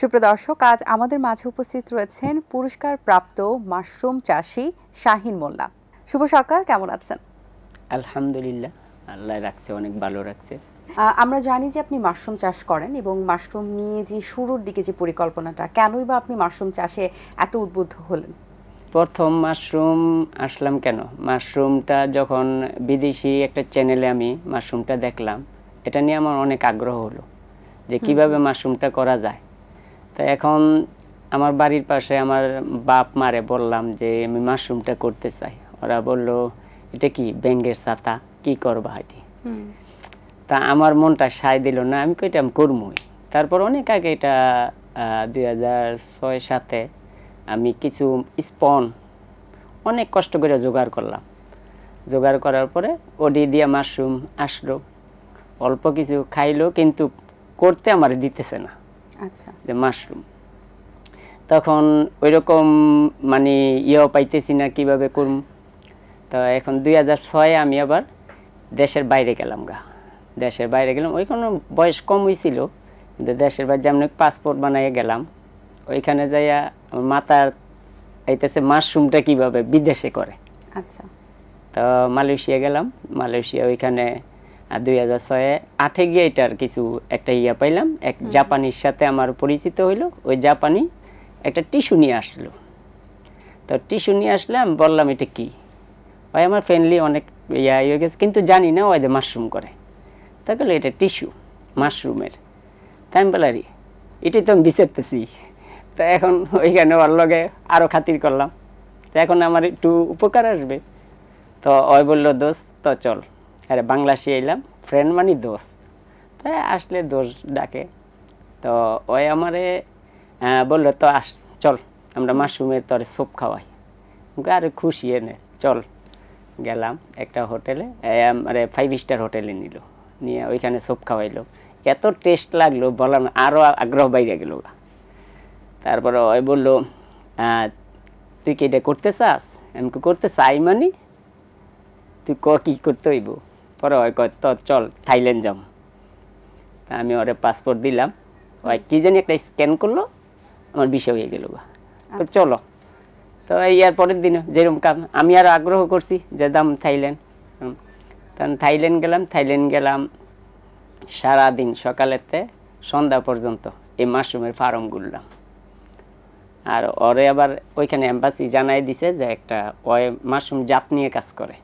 সুপ্রিয় দর্শক, আজ আমাদের মাঝে উপস্থিত রয়েছেন পুরস্কার প্রাপ্ত মাশরুম চাষী শাহিন মোল্লা। শুভ সকাল, কেমন আছেন? আলহামদুলিল্লাহ, আল্লাহ রাখছে, অনেক ভালো রাখছে। আমরা জানি যে আপনি মাশরুম চাষ করেন এবং মাশরুম নিয়ে যে শুরুর দিকে যে পরিকল্পনাটা, কেনই বা আপনি মাশরুম চাষে এত উদ্বুদ্ধ হলেন? প্রথম মাশরুম আসলাম কেন, মাশরুমটা যখন বিদেশি একটা চ্যানেলে আমি মাশরুমটা দেখলাম, এটা নিয়ে আমার অনেক আগ্রহ হলো যে কিভাবে মাশরুমটা করা যায়। তো এখন আমার বাড়ির পাশে আমার বাপ মারে বললাম যে আমি মাশরুমটা করতে চাই। ওরা বলল, এটা কি ব্যাঙের ছাতা, কি করবা এটি? তা আমার মনটা সায় দিল না, আমি কইটা আমি করবই। তারপর অনেক আগে, এটা 2006-07 আমি কিছু স্পন অনেক কষ্ট করে জোগাড় করলাম। জোগাড় করার পরে ওডি দিয়ে মাশরুম আসলো, অল্প কিছু খাইলো, কিন্তু করতে আমার দিতেছে না। আচ্ছা, যে মাশরুম তখন ওইরকম মানে ইয়েও পাইতেছি না কিভাবে করব। তো এখন 2006 আমি আবার দেশের বাইরে গেলাম দেশের বাইরে গেলাম। ওইখানে বয়স কম হয়েছিল, কিন্তু দেশের বাইরে যেমন পাসপোর্ট বানাইয়া গেলাম। ওইখানে যাইয়া মাথার আইতেছে মাশরুমটা কিভাবে বিদেশে করে। আচ্ছা, তো মালয়েশিয়া গেলাম। মালয়েশিয়া ওইখানে 2006-08 গিয়ে এটার কিছু একটা ইয়া পাইলাম। এক জাপানির সাথে আমার পরিচিত হইলো। ওই জাপানি একটা টিস্যু নিয়ে আসলো। তো টিস্যু নিয়ে আসলে আমি বললাম, এটা কি? ওই আমার ফ্রেন্ডলি অনেক ইয়া হয়ে গেছে, কিন্তু জানি না ওই যে মাশরুম করে। তা গেলো এটা টিস্যু মাশরুমের। তাই আমি বলি, এটাই তো আমি বিচারতেছি। তো এখন ওইখানে ওর লগে আরও খাতির করলাম, তো এখন আমার একটু উপকার আসবে। তো ওই বললো, দোস্ত তো চল। আরে বাংলাদেশে এলাম, ফ্রেন্ড মানে দোস্ত, তাই আসলে দোস্ত ডাকে। তো ওই আমারে বললো, তো আস চল, আমরা মাশরুমের তরে স্যুপ খাওয়াই। আরে খুশি এনে চল। গেলাম একটা হোটেলে, মানে 5 স্টার হোটেলে নিল, নিয়ে ওইখানে স্যুপ খাওয়াইলো। এত টেস্ট লাগলো, বললাম আরও আগ্রহ বাইরে গেল। তারপরে ওই বললো, তুই কি এটা করতে চাস? আমি করতে চাই মানে তুই কি করতে হইব? পরে ওই কয়, তো চল থাইল্যান্ড যাম। তা আমি ওরে পাসপোর্ট দিলাম, ওই কি জানি একটা স্ক্যান করলো, আমার বিষয় হয়ে গেল। তো চলো। তো ইয়ার পরের দিন যেরকম কাম আমি আর আগ্রহ করছি যে দাম থাইল্যান্ড। তখন থাইল্যান্ড গেলাম সারাদিন, সকালেতে সন্ধ্যা পর্যন্ত এই মাশরুমের ফার্ম ঘুরলাম। আর ওরে আবার ওইখানে এম্বাসি জানাই দিছে যে একটা ওই মাশরুম জাত নিয়ে কাজ করে।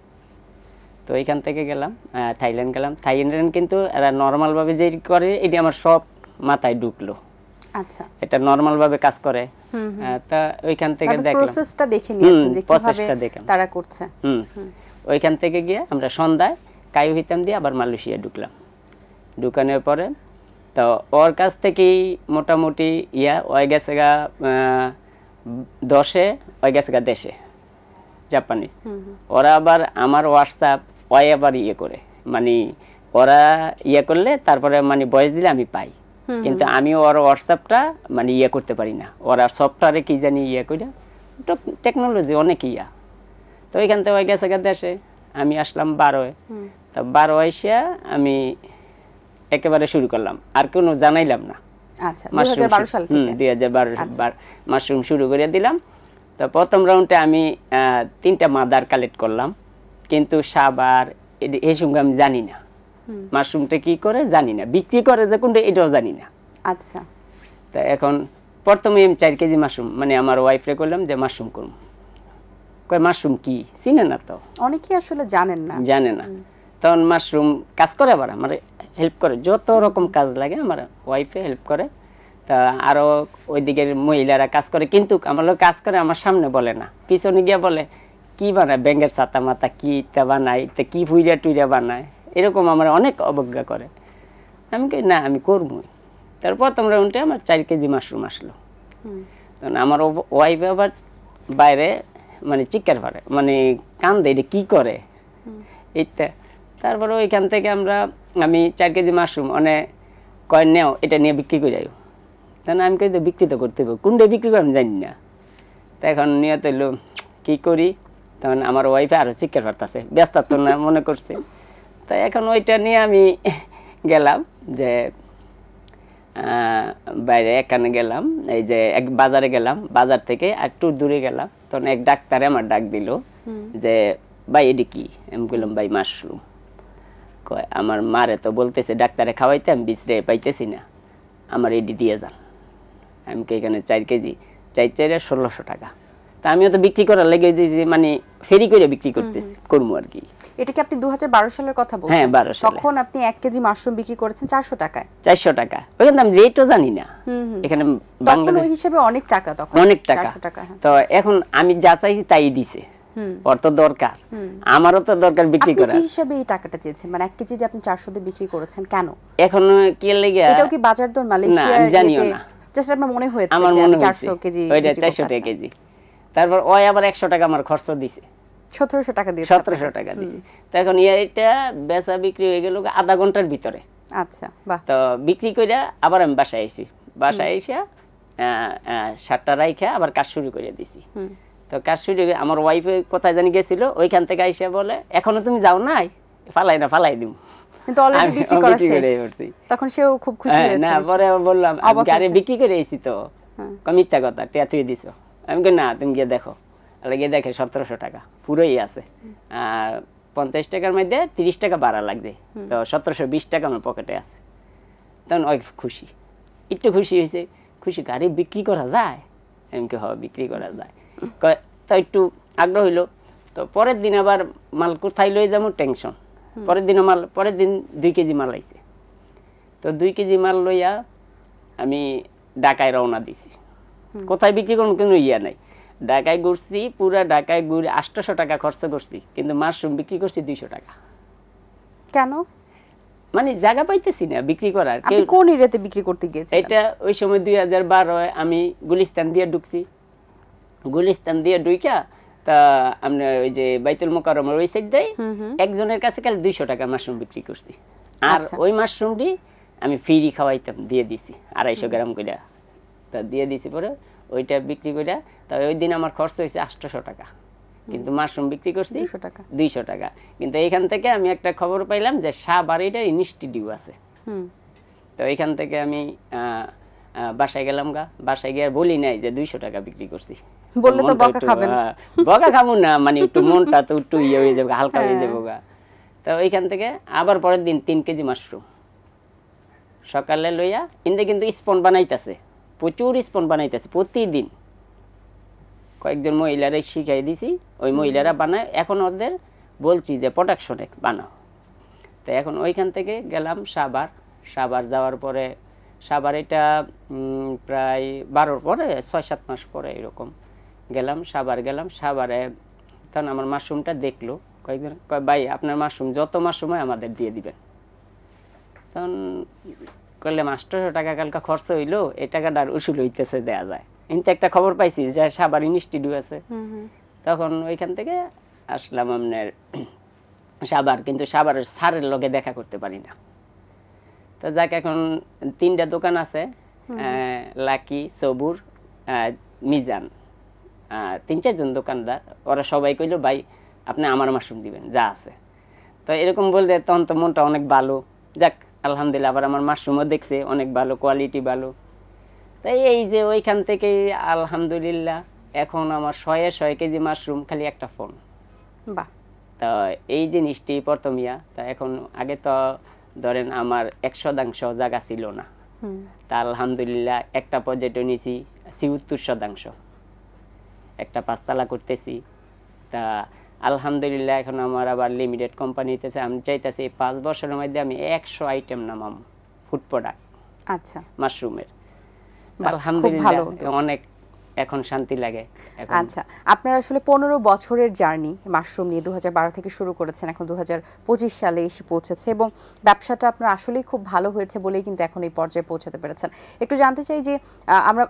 তো ওইখান থেকে গেলাম থাইল্যান্ড গেলাম। থাইল্যান্ড কিন্তু এরা নর্মালভাবে যে করে, এটি আমার সব মাথায় ঢুকলো। আচ্ছা, এটা নরমাল ভাবে কাজ করে। তা ওইখান থেকে দেখলাম প্রসেসটা দেখে নিয়েছেন যে কিভাবে তারা করছে। ওইখান থেকে গিয়ে আমরা সন্ধ্যায় কায়ু হইতাম দিয়ে আবার মালয়েশিয়া ঢুকলাম। ঢুকানোর পরে তো ওর কাছ থেকেই মোটামুটি ওই গেছে গা 10-এ, ওই গেছে গা দেশে জাপানিজ। ওরা আবার আমার হোয়াটসঅ্যাপ ওই আবার করে, মানে ওরা করলে তারপরে মানে ভয়েস দিলে আমি পাই, কিন্তু আমি ওর হোয়াটসঅ্যাপটা মানে করতে পারি না। ওরা সফটওয়্যারে কি জানি কইরা, টেকনোলজি অনেক তো ওইখান থেকে ওই গেছে গা দেশে। আমি আসলাম 12-এ। তা 12 এসে আমি একেবারে শুরু করলাম, আর কোনো জানাইলাম না। আচ্ছা, 2012 সাল থেকে 2012 মাশরুম শুরু করে দিলাম। তো প্রথম রাউন্ডে আমি 3টা মাদার কালেক্ট করলাম, কিন্তু সাবার এই সঙ্গে আমি জানি না মাশরুমটা কি করে, জানি না বিক্রি করে যে কোনটা, এটাও জানি না। আচ্ছা, তা এখন প্রথমে আমি 4 কেজি মাশরুম, মানে আমার ওয়াইফরে করলাম যে মাশরুম করুন। কয় মাশরুম কি চিনে না, তো অনেকেই আসলে জানে না। তখন মাশরুম কাজ করে, আবার আমার হেল্প করে, যত রকম কাজ লাগে আমার ওয়াইফে হেল্প করে। তা আরো ওই দিকের মহিলারা কাজ করে, কিন্তু আমার লোক কাজ করে আমার সামনে বলে না, পিছনে গিয়া বলে কি বানায়, ব্যাঙের ছাতা মাথা কি তা বানায়, তা কি ফুইরা টুইরা বানায়, এরকম আমার অনেক অবজ্ঞা করে। আমি কই না, আমি করবই। তারপর প্রথম রাউন্ডে আমার 4 কেজি মাশরুম আসলো। তখন আমার ওয়াইফে আবার বাইরে মানে চিৎকার করে, মানে কান্দে, এটা কি করে এইটা। তারপরে ওইখান থেকে আমি 4 কেজি মাশরুম কয় নেও, এটা নিয়ে বিক্রি করে যাই। তখন আমি কই, বিক্রি তো করতে হবে, কোনটা বিক্রি করে আমি জানি না। তা এখন নিয়ত হইলো কি করি। তখন আমার ওয়াইফে আরো চিৎকার করতেছে, ব্যস্ত তো না মনে করছে। তাই এখন ওইটা নিয়ে আমি গেলাম যে বাইরে এখানে গেলাম, এই যে এক বাজারে গেলাম, বাজার থেকে একটু দূরে গেলাম, তখন এক ডাক্তারে আমার ডাক দিল যে ভাই এটি কি? আমি বললাম ভাই মাশরুম। কয় আমার মারে তো বলতেছে ডাক্তারে খাওয়াইতে, আমি বিশ্রে পাইতেছি না, আমার এটি দিয়ে যান। আমি এখানে 4 কেজি, 4 1600 টাকা। তা আমিও তো বিক্রি করার লেগে দিয়েছি, মানে ফেরি করে বিক্রি করতেছি, করবো আর কি। এটা কি আপনি 2012 সালের কথা বলছেন? হ্যাঁ 12 সালে। তখন আপনি 1 কেজি মাশরুম বিক্রি করেছেন 400 টাকায়। 400 টাকা, ওখানে আমি রেটও জানি না। এখানে তখন ওই হিসেবে অনেক টাকা, তখন অনেক টাকা। 400 টাকা। তো এখন আমি যা চাইছি তাই দিছে, ওর তো দরকার, আমারও তো দরকার বিক্রি করা। আপনি কি হিসেবে এই টাকাটা চেয়েছেন? মানে 1 কেজি দিয়ে আপনি 400 দিয়ে বিক্রি করেছেন কেন? এখন কি লাগে এটাও কি বাজার দর মালয়েশিয়ার? না জানিও না, জাস্ট আমার মনে হয়েছে আমার যে মনে 400 কেজি, ওইটা 400 টাকা কেজি। তারপর ওই আবার 100 টাকা আমার খরচ দিছে, 1700 টাকা দিয়েছে। 1700 টাকা দিছে। তো এখন এটা বেচা বিক্রি হয়ে গেল আধা ঘন্টার ভিতরে। আচ্ছা, বাহ। তো বিক্রি কইরা আবার আমি বাসায় আইছি, বাসায় এসে 7টা রাইখা আবার কাজ শুরু করে দিছি। তো কাজ শুরু করে আমার ওয়াইফ কোথায় জানি গেছিল, ওইখান থেকে আইসা বলে এখনো তুমি যাও নাই? ফালাই না, ফালাই দিম। কিন্তু অলরেডি বিক্রি করা শেষ। তখন সেও খুব খুশি হয়েছে। না পরে বললাম আরে বিক্রি করে এসেছি তো। মিথ্যা কথা, টিয়া তুই দিছো। আমি কই না, তুমি গিয়ে দেখো। গিয়ে দেখে 1700 টাকা পুরোই আছে, আর 50 টাকার মধ্যে 30 টাকা ভাড়া লাগবে, তো 1720 টাকা আমার পকেটে আছে। তখন ওই খুশি, একটু খুশি হয়েছে, খুশি গাড়ি বিক্রি করা যায়? আমি কি হবে, বিক্রি করা যায়। তো একটু আগ্রহ হইলো। তো পরের দিন আবার মাল কোথায় লই যাবো টেনশন। পরের দিন 2 কেজি মাল আইছে। তো 2 কেজি মাল লইয়া আমি ঢাকায় রওনা দিছি। কোথায় বিক্রি করবো কোনো ইয়া নাই। ঢাকায় ঘুরছি, পুরা ঢাকায় ঘুরে 800 টাকা খরচ করছি, কিন্তু মাশরুম বিক্রি করছি 200 টাকা। কেন? মানে জায়গা পাইতেছি না বিক্রি করার। আপনি কোন এরিয়াতে বিক্রি করতে গিয়েছিলেন? এটা ওই সময় 2012 আমি গুলিস্তান দিয়ে ঢুকছি। গুলিস্তান দিয়ে ঢুইকা তা আমরা ওই যে বাইতুল মোকাররমের ওই সাইড দেই, একজনের কাছে কাল 200 টাকা মাশরুম বিক্রি করছি। আর ওই মাশরুমটি আমি ফ্রি খাওয়াইতাম, দিয়ে দিছি 250 গ্রাম করে। তা দিয়ে দিছি, পরে ওইটা বিক্রি করে তা ওই দিন আমার খরচ হয়েছে 800 টাকা, কিন্তু মাশরুম বিক্রি করছি 200 টাকা। কিন্তু এইখান থেকে আমি একটা খবর পাইলাম যে শাহবাড়িটা ইনস্টিটিউট আছে। তো এইখান থেকে আমি বাসায় গেলাম গা। বাসায় গিয়ে আর বলি নাই যে 200 টাকা বিক্রি করছি। বললে তো বকা খাবেন। বকা খাবো না, মানে একটু মনটা তো একটু ইয়ে হয়ে যাবে, হালকা হয়ে যাবে গা। তো ওইখান থেকে আবার পরের দিন 3 কেজি মাশরুম সকালে লইয়া ইন্দে, কিন্তু স্পন বানাইতেছে, প্রচুর স্পন বানাইতেছে প্রতিদিন। কয়েকজন মহিলারা শিখাই দিছি, ওই মহিলারা বানায়। এখন ওদের বলছি যে প্রোডাকশনে বানাও। তো এখন ওইখান থেকে গেলাম সাভার যাওয়ার পরে, সাভার এটা প্রায় 12 পরে 6-7 মাস পরে এরকম গেলাম সাভারে। তখন আমার মাশরুমটা দেখলো কয়েকজন, কয় ভাই আপনার মাশরুম যত মাশরুম হয় আমাদের দিয়ে দিবেন। তখন করলাম 800 টাকা কালকা খরচ হইলো, এই টাকাটা উসুল হইতেছে, দেয়া যায়। কিন্তু একটা খবর পাইছি যে সাভার ইনস্টিটিউট আছে। তখন ওইখান থেকে আসলাম আপনার সাভার, কিন্তু সাভারের স্যারের লগে দেখা করতে পারি না। তো যাক, এখন 3টা দোকান আছে, লাকি, সবুর, মিজান, 3-4 জন দোকানদার। ওরা সবাই কইলো ভাই আপনি আমার মাশরুম দিবেন যা আছে। তো এরকম বললে তখন তো মনটা অনেক ভালো। যাক আলহামদুলিল্লাহ, আবার আমার মাশরুমও দেখছে অনেক ভালো, কোয়ালিটি ভালো। তাই এই যে ওইখান থেকে আলহামদুলিল্লাহ এখন আমার 100 কেজি মাশরুম, খালি একটা ফোন। বাহ। তো এই জিনিসটি প্রথমিয়া। তা এখন আগে তো ধরেন আমার 100% জায়গা ছিল না, তা আলহামদুলিল্লাহ একটা প্রজেক্ট নিয়েছি 77%, একটা 5 তলা করতেছি। তা আলহামদুলিল্লাহ এখন আমার আবার লিমিটেড কোম্পানি হইতেছে। আমি চাইতেছি 5 বছরের মধ্যে আমি 100 আইটেম নামাম ফুড প্রোডাক্ট, আচ্ছা, মাশরুমের। আলহামদুলিল্লাহ অনেক এখন শান্তি লাগে। আচ্ছা, আপনার আসলে 15 বছরের জার্নি মাশরুম নিয়ে 2012 থেকে শুরু করেছেন, এখন 2025 সালে এসে পৌঁছেছে, এবং ব্যবসাটা আপনার আসলেই খুব ভালো হয়েছে বলেই কিন্তু এখন এই পর্যায়ে পৌঁছাতে পেরেছেন। একটু জানতে চাই যে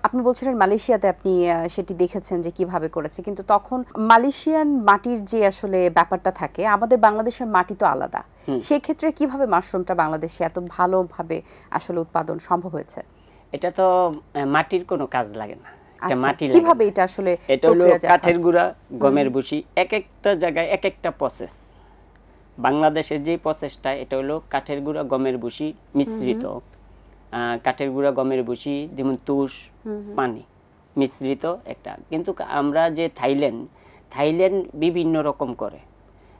আপনি বলছিলেন মালয়েশিয়াতে আপনি সেটি দেখেছেন যে কিভাবে করেছে, কিন্তু তখন মালয়েশিয়ান মাটির যে আসলে ব্যাপারটা থাকে, আমাদের বাংলাদেশের মাটি তো আলাদা, সেই ক্ষেত্রে কিভাবে মাশরুমটা বাংলাদেশে এত ভালোভাবে আসলে উৎপাদন সম্ভব হয়েছে? এটা তো মাটির কোনো কাজ লাগে না। কিভাবে এটা আসলে? এটা হলো কাঠের গুঁড়া, গমের ভুসি, এক একটা জায়গায় এক একটা প্রসেস। বাংলাদেশের যে প্রসেসটা, এটা হলো কাঠের গুঁড়া, গমের ভুসি মিশ্রিত, কাঠের গুঁড়া, গমের ভুসি, যেমন তুষ, পানি মিশ্রিত একটা। কিন্তু আমরা যে থাইল্যান্ড বিভিন্ন রকম করে,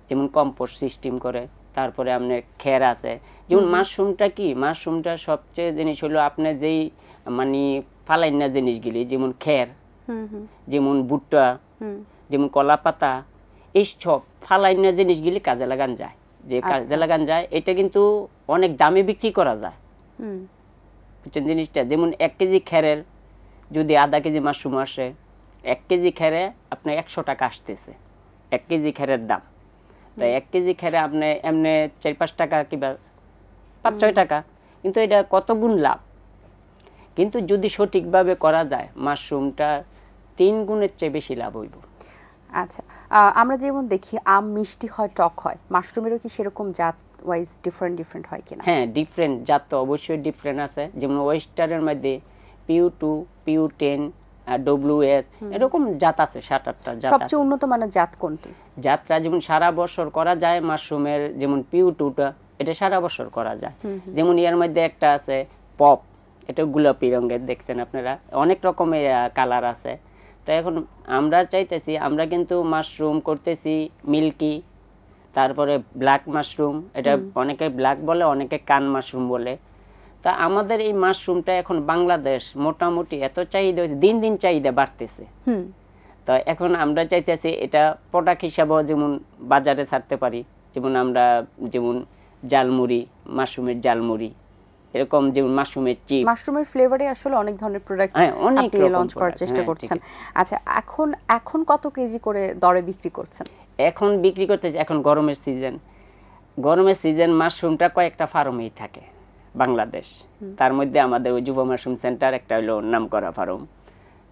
যেমন কম্পোস্ট সিস্টেম করে, তারপরে আপনার খের আছে। যেমন মাশরুমটা কি, মাশরুমটা সবচেয়ে জিনিস হলো আপনার যেই মানে ফালাইনা জিনিসগুলি, যেমন খের, যেমন ভুট্টা, যেমন কলা পাতা, এই সব ফালাইনা জিনিসগুলি কাজে লাগান যায়। যে কাজে লাগান যায় এটা কিন্তু অনেক দামে বিক্রি করা যায়, বুঝছেন জিনিসটা। যেমন 1 কেজি খেরের যদি আধা কেজি মাশরুম আসে, 1 কেজি খেরে আপনার 100 টাকা আসতেছে, 1 কেজি খেরের দাম। তাই 1 কেজি খেরে আপনি এমনি 4-5 টাকা কিংবা 5-6 টাকা, কিন্তু এটা কত গুণ লাভ। কিন্তু যদি সঠিকভাবে করা যায় মাশরুমটা 3 গুণের চেয়ে বেশি লাভ হইব। আচ্ছা, আমরা যেমন দেখি আম মিষ্টি হয়, টক হয়, মাশরুমেরও কি সেরকম জাত ওয়াইজ ডিফারেন্ট হয় কিনা? হ্যাঁ, ডিফারেন্ট জাত তো অবশ্যই ডিফারেন্ট আছে। যেমন ওয়েস্টারের মধ্যে PU2, PU10, WS এরকম জাত আছে, 7-8টা জাত আছে। সবচেয়ে উন্নত মানের জাত কোনটি? জাতটা যেমন সারা বছর করা যায় মাশরুমের, যেমন PU2টা এটা সারা বছর করা যায়। যেমন এর মধ্যে একটা আছে পপ, এটা গোলাপি রঙের, দেখছেন আপনারা, অনেক রকমের কালার আছে। তো এখন আমরা চাইতেছি, আমরা কিন্তু মাশরুম করতেছি মিল্কি, তারপরে ব্ল্যাক মাশরুম, এটা অনেকে ব্ল্যাক বলে, অনেকে কান মাশরুম বলে। তা আমাদের এই মাশরুমটা এখন বাংলাদেশ মোটামুটি এত চাহিদা, দিন দিন চাহিদা বাড়তেছে। তো এখন আমরা চাইতেছি এটা প্রোডাক্ট হিসাবেও যেমন বাজারে ছাড়তে পারি। যেমন আমরা যেমন জালমুড়ি, মাশরুমের জালমুড়ি, এরকম যেমন মাশরুমের চিপস, মাশরুমের ফ্লেভারে আসলে অনেক ধরনের প্রোডাক্ট আপনি লঞ্চ করার চেষ্টা করছেন। আচ্ছা, এখন কত কেজি করে দরে বিক্রি করছেন? এখন বিক্রি করতেছি, এখন গরমের সিজন মাশরুমটা কয়েকটা ফার্মেই থাকে বাংলাদেশ। তার মধ্যে আমাদের ওই যুব মাশরুম সেন্টার একটা হলো নামকরা ফার্ম।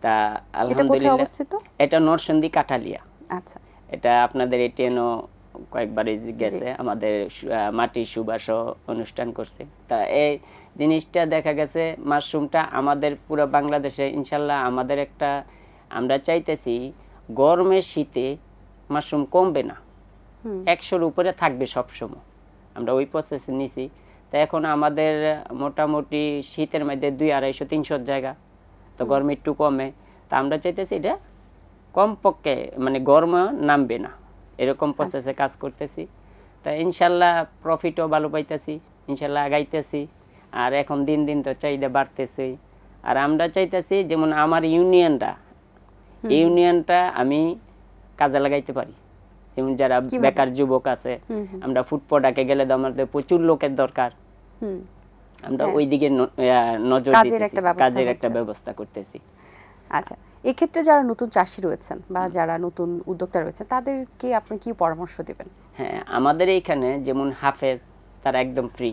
তা আলহামদুলিল্লাহ অবস্থিত এটা নরসিংদী কাঠালিয়া। আচ্ছা, এটা আপনাদের এটিএনও কয়েকবারই গেছে, আমাদের মাটির সুবাস অনুষ্ঠান করছে। তা এই জিনিসটা দেখা গেছে মাশরুমটা আমাদের পুরো বাংলাদেশে ইনশাল্লাহ আমাদের একটা, আমরা চাইতেছি গরমের শীতে মাশরুম কমবে না, 100-র উপরে থাকবে সবসময়। আমরা ওই প্রসেসে নিছি। তা এখন আমাদের মোটামুটি শীতের মধ্যে 200-250-300 জায়গা, তো গরমে একটু কমে। তা আমরা চাইতেছি এটা কমপক্ষে মানে গরম নামবে না, এরকম প্রসেসে কাজ করতেছি। তা ইনশাল্লাহ প্রফিটও ভালো পাইতেছি, ইনশাল্লাহ আগাইতেছি। আর এখন দিন দিন তো চাহিদা বাড়তেছে। আর আমরা চাইতেছি যেমন আমার ইউনিয়নটা আমি কাজে লাগাইতে পারি। যেমন যারা বেকার যুবক আছে, আমরা ফুড প্রোডাক্টে গেলে তো আমাদের প্রচুর লোকের দরকার, আমরা ওই দিকে নজর দিতেছি, কাজের একটা ব্যবস্থা করতেছি। আচ্ছা, এই ক্ষেত্রে যারা নতুন চাষি রয়েছেন বা যারা নতুন উদ্যোক্তা রয়েছেন তাদেরকে আপনি কি পরামর্শ দিবেন? হ্যাঁ, আমাদের এইখানে যেমন হাফেজ, তারা একদম ফ্রি,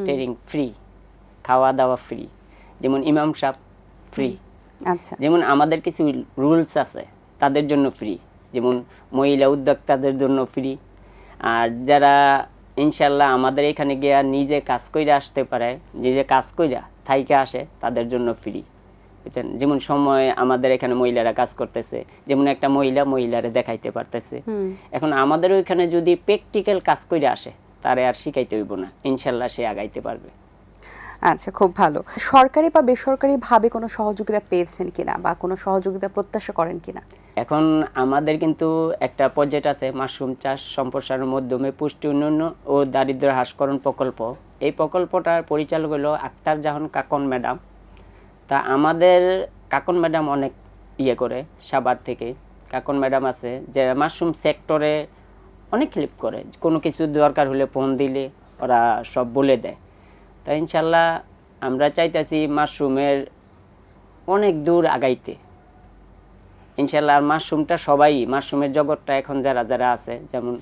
ট্রেনিং ফ্রি, খাওয়া দাওয়া ফ্রি। যেমন ইমাম সাহেব ফ্রি। আচ্ছা, যেমন আমাদের কিছু রুলস আছে তাদের জন্য ফ্রি, যেমন মহিলা উদ্যোক্তাদের জন্য ফ্রি। আর যারা ইনশাল্লাহ আমাদের এখানে গিয়ে নিজে কাজ করে আসতে পারে, নিজে কাজ করে থাইকে আসে, তাদের জন্য ফ্রি, বুঝছেন। যেমন সময় আমাদের এখানে মহিলারা কাজ করতেছে, যেমন একটা মহিলারে দেখাইতে পারতেছে। এখন আমাদের ওইখানে যদি প্র্যাকটিক্যাল কাজ করে আসে, তারে আর শিখাইতে হইব না, ইনশাল্লাহ সে আগাইতে পারবে। আচ্ছা, খুব ভালো। সরকারি বা বেসরকারি ভাবে কোনো সহযোগিতা পেয়েছেন কিনা বা কোনো সহযোগিতা প্রত্যাশা করেন কিনা? এখন আমাদের কিন্তু একটা প্রজেক্ট আছে মাশরুম চাষ সম্প্রসারণের মাধ্যমে পুষ্টি উন্নয়ন ও দারিদ্র হ্রাসকরণ প্রকল্প। এই প্রকল্পটার পরিচালক হলো আক্তার জাহান কাকন ম্যাডাম। তা আমাদের কাকন ম্যাডাম অনেক করে, সাভার থেকে কাকন ম্যাডাম আছে, যে মাশরুম সেক্টরে অনেক হেল্প করে। কোনো কিছু দরকার হলে ফোন দিলে ওরা সব বলে দেয়। তা ইনশাল্লাহ আমরা চাইতেছি মাশরুমের অনেক দূর আগাইতে ইনশাল্লাহ। আর মাশরুমটা সবাই, মাশরুমের জগৎটা এখন যারা আছে, যেমন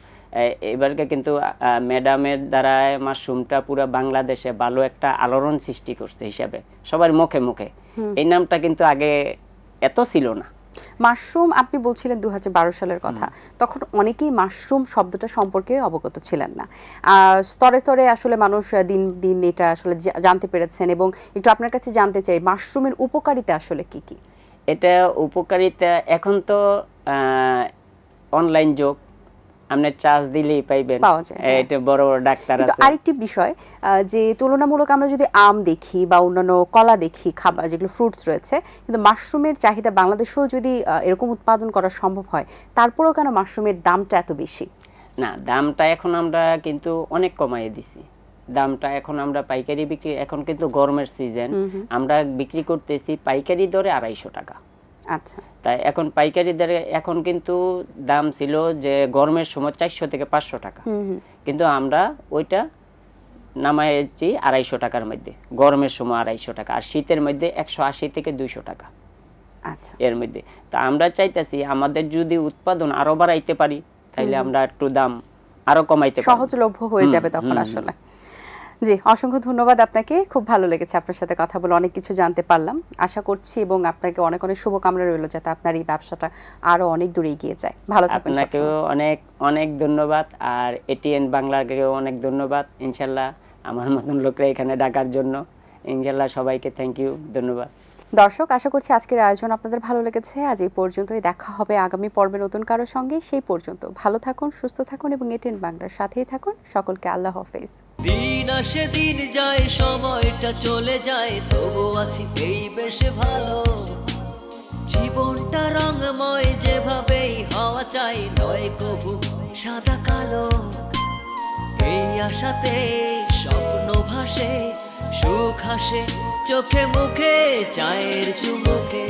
এবারকে কিন্তু ম্যাডামের দ্বারা মাশরুমটা পুরো বাংলাদেশে ভালো একটা আলোড়ন সৃষ্টি করছে হিসাবে সবার মুখে মুখে। এই নামটা কিন্তু আগে এত ছিল না। মাশরুম আপনি বলছিলেন 2012 সালের কথা, তখন অনেকেই মাশরুম শব্দটা সম্পর্কে অবগত ছিলেন না। স্তরে স্তরে আসলে মানুষ দিন দিন এটা আসলে জানতে পেরেছেন, এবং একটু আপনার কাছে জানতে চাই মাশরুমের উপকারিতা আসলে কি কি? এটা উপকারিতা, এখন তো অনলাইন যুগ, আপনি চার্জ দিলেই পাইবেন, পাওয়া যায়, হ্যাঁ। এটা বড় বড় ডাক্তার কিন্তু আছে। আরেকটি বিষয় যে তুলনামূলক আমরা যদি আম দেখি বা অন্যান্য কলা দেখি, খাবার যেগুলো ফ্রুটস রয়েছে, কিন্তু মাশরুমের চাহিদা বাংলাদেশেও যদি এরকম উৎপাদন করা সম্ভব হয়, তারপরেও কেন মাশরুমের দামটা এত বেশি? না, দামটা এখন আমরা কিন্তু অনেক কমাইয়ে দিছি। দামটা এখন আমরা পাইকারি বিক্রি, এখন কিন্তু গরমের সিজন, আমরা বিক্রি করতেছি পাইকারি দরে 250 টাকা। আচ্ছা, তাই এখন পাইকারি দরে এখন কিন্তু দাম ছিল যে গরমের সময় 400 থেকে 500 টাকা, কিন্তু আমরা ওইটা নামাইছি 250 টাকার মধ্যে, গরমের সময় 250 টাকা, আর শীতের মধ্যে 180 থেকে 200 টাকা আচ্ছা। এর মধ্যে। তা আমরা চাইতেছি আমাদের যদি উৎপাদন আরো বাড়াইতে পারি, তাহলে আমরা একটু দাম আরো কমাইতে পারবো, সহজলভ্য হয়ে যাবে তখন আসলে। জি, অসংখ্য ধন্যবাদ আপনাকে, খুব ভালো লেগেছে আপনার সাথে কথা বলে, অনেক কিছু জানতে পারলাম। আশা করছি এবং আপনাকে অনেক অনেক শুভকামনা রইল যাতে আপনার এই ব্যবসাটা আরো অনেক দূরে এগিয়ে যায়। ভালো থাকবেন। আপনাকেও অনেক অনেক ধন্যবাদ, আর এটিএন বাংলাকেও অনেক ধন্যবাদ। ইনশাল্লাহ আমার মতন লোকরা এখানে ডাকার জন্য, ইনশাল্লাহ সবাইকে থ্যাংক ইউ, ধন্যবাদ। দর্শক, আশা করছি আজকের আয়োজন আপনাদের ভালো লেগেছে। আজ এই পর্যন্তই, দেখা হবে আগামী পর্বে নতুন কারোর সঙ্গে। সেই পর্যন্ত ভালো থাকুন, সুস্থ থাকুন এবং এটিএন বাংলার সাথেই থাকুন। সকলকে আল্লাহ হাফেজ। দিন আসে দিন যায়, সময়টা চলে যায়, তবু আছি এই বেশ ভালো। জীবনটা রঙময়, যেভাবেই হওয়া চাই, নয় কভু সাদা কালো। এই আশাতে স্বপ্ন ভাসে, সুখ হাসে চোখে মুখে, চায়ের চুমুকে।